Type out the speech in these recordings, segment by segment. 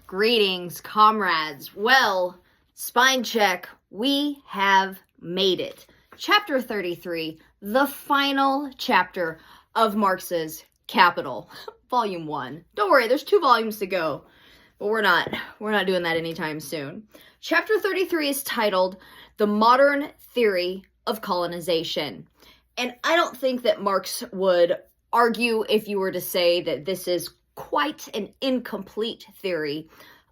Greetings, comrades. Well, spine check, we have made it. Chapter 33, the final chapter of Marx's Capital, Volume 1. Don't worry, there's 2 volumes to go, but we're not doing that anytime soon. Chapter 33 is titled The Modern Theory of Colonization. And I don't think that Marx would argue if you were to say that this is quite an incomplete theory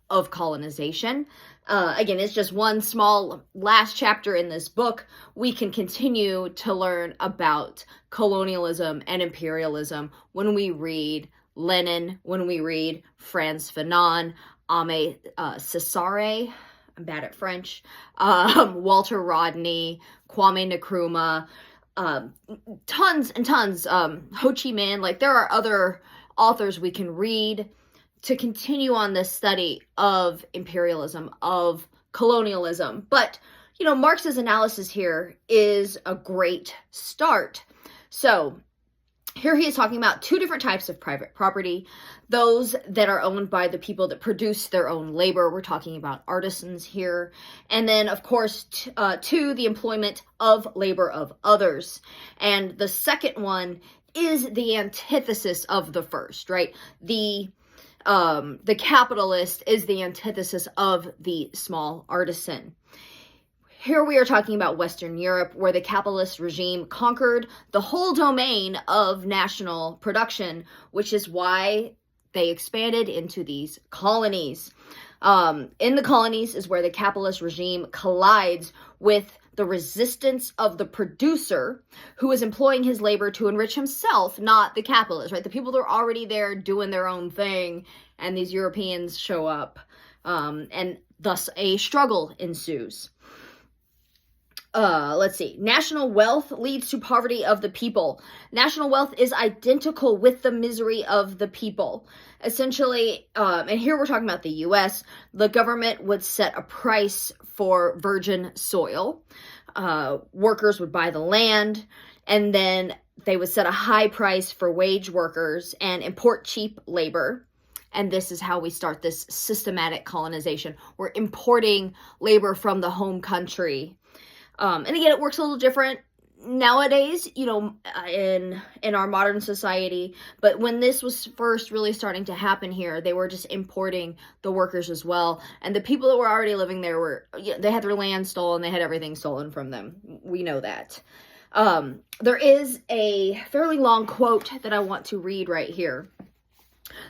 of colonization. Again, it's just one small last chapter in this book. We can continue to learn about colonialism and imperialism when we read Lenin, when we read Frantz Fanon, Aimé Césaire, I'm bad at French, Walter Rodney, Kwame Nkrumah, tons and tons, Ho Chi Minh. Like, there are other authors we can read to continue on this study of imperialism, of colonialism. But, you know, Marx's analysis here is a great start. So here he is talking about 2 different types of private property. Those that are owned by the people that produce their own labor. We're talking about artisans here. And then, of course, 2, the employment of labor of others. And the second one is the antithesis of the first, right? The capitalist is the antithesis of the small artisan. Here we are talking about Western Europe, where the capitalist regime conquered the whole domain of national production, which is why they expanded into these colonies. In the colonies is where the capitalist regime collides with the resistance of the producer who is employing his labor to enrich himself, not the capitalist, right? The people that are already there doing their own thing, and these Europeans show up, and thus a struggle ensues. Let's see. National wealth leads to poverty of the people. National wealth is identical with the misery of the people. Essentially, and here we're talking about the U.S., the government would set a price for virgin soil. Workers would buy the land, and then they would set a high price for wage workers and import cheap labor. And this is how we start this systematic colonization. We're importing labor from the home country. And again, it works a little different nowadays, you know, in our modern society. But when this was first really starting to happen here, they were just importing the workers as well. And the people that were already living there they had their land stolen. They had everything stolen from them. We know that. There is a fairly long quote that I want to read right here.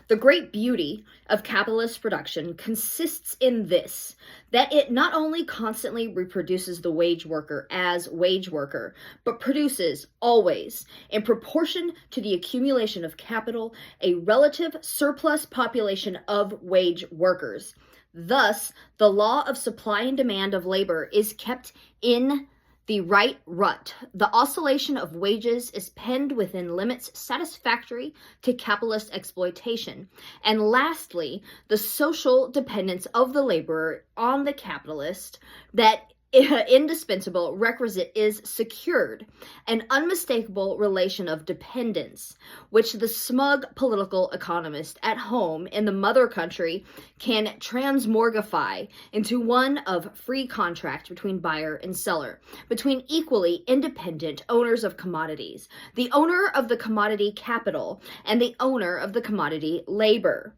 The great beauty of capitalist production consists in this, that it not only constantly reproduces the wage worker as wage worker, but produces always, in proportion to the accumulation of capital, a relative surplus population of wage workers. Thus, the law of supply and demand of labor is kept in the right rut. The oscillation of wages is penned within limits satisfactory to capitalist exploitation. And lastly, the social dependence of the laborer on the capitalist, that indispensable requisite is secured, an unmistakable relation of dependence, which the smug political economist at home in the mother country can transmogrify into one of free contract between buyer and seller, between equally independent owners of commodities, the owner of the commodity capital and the owner of the commodity labor.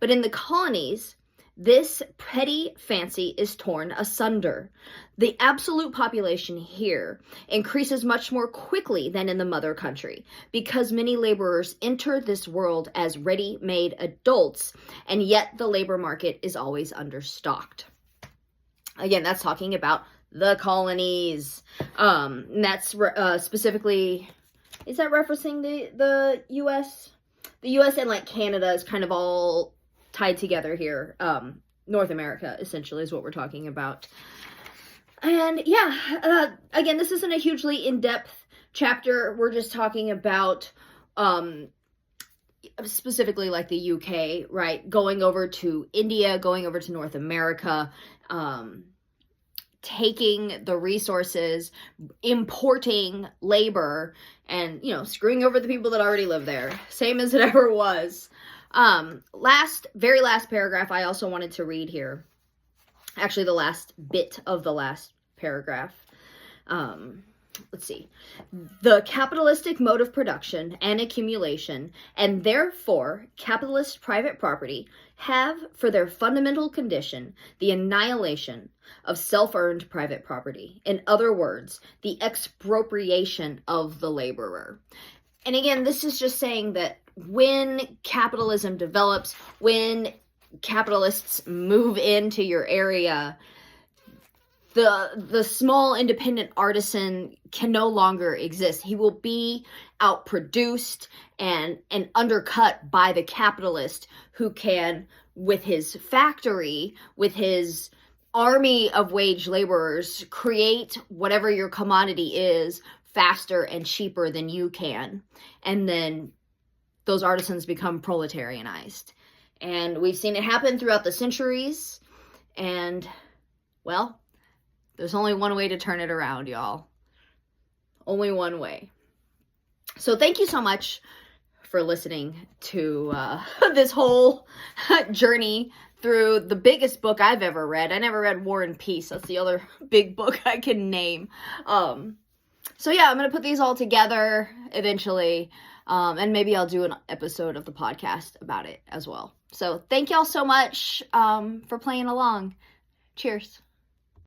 But in the colonies, this petty fancy is torn asunder. The absolute population here increases much more quickly than in the mother country, because many laborers enter this world as ready-made adults, and yet the labor market is always understocked. Again, that's talking about the colonies. And that's specifically, is that referencing the U.S.? The U.S. and like Canada is kind of all tied together here. North America, essentially, is what we're talking about. And yeah, again, this isn't a hugely in-depth chapter. We're just talking about specifically like the UK, right? Going over to India, going over to North America, taking the resources, importing labor, and, you know, screwing over the people that already live there. Same as it ever was. Very last paragraph I also wanted to read here. Actually, the last bit of the last paragraph. Let's see. The capitalistic mode of production and accumulation, and therefore capitalist private property, have for their fundamental condition the annihilation of self-earned private property. In other words, the expropriation of the laborer. And again, this is just saying that when capitalism develops, when capitalists move into your area, the small independent artisan can no longer exist. He will be outproduced and undercut by the capitalist, who can, with his factory, with his army of wage laborers, create whatever your commodity is faster and cheaper than you can. And then those artisans become proletarianized. And we've seen it happen throughout the centuries. And, well, there's only one way to turn it around, y'all. Only one way. So thank you so much for listening to this whole journey through the biggest book I've ever read. I never read War and Peace. That's the other big book I can name. So yeah, I'm going to put these all together eventually. And maybe I'll do an episode of the podcast about it as well. So thank y'all so much for playing along. Cheers.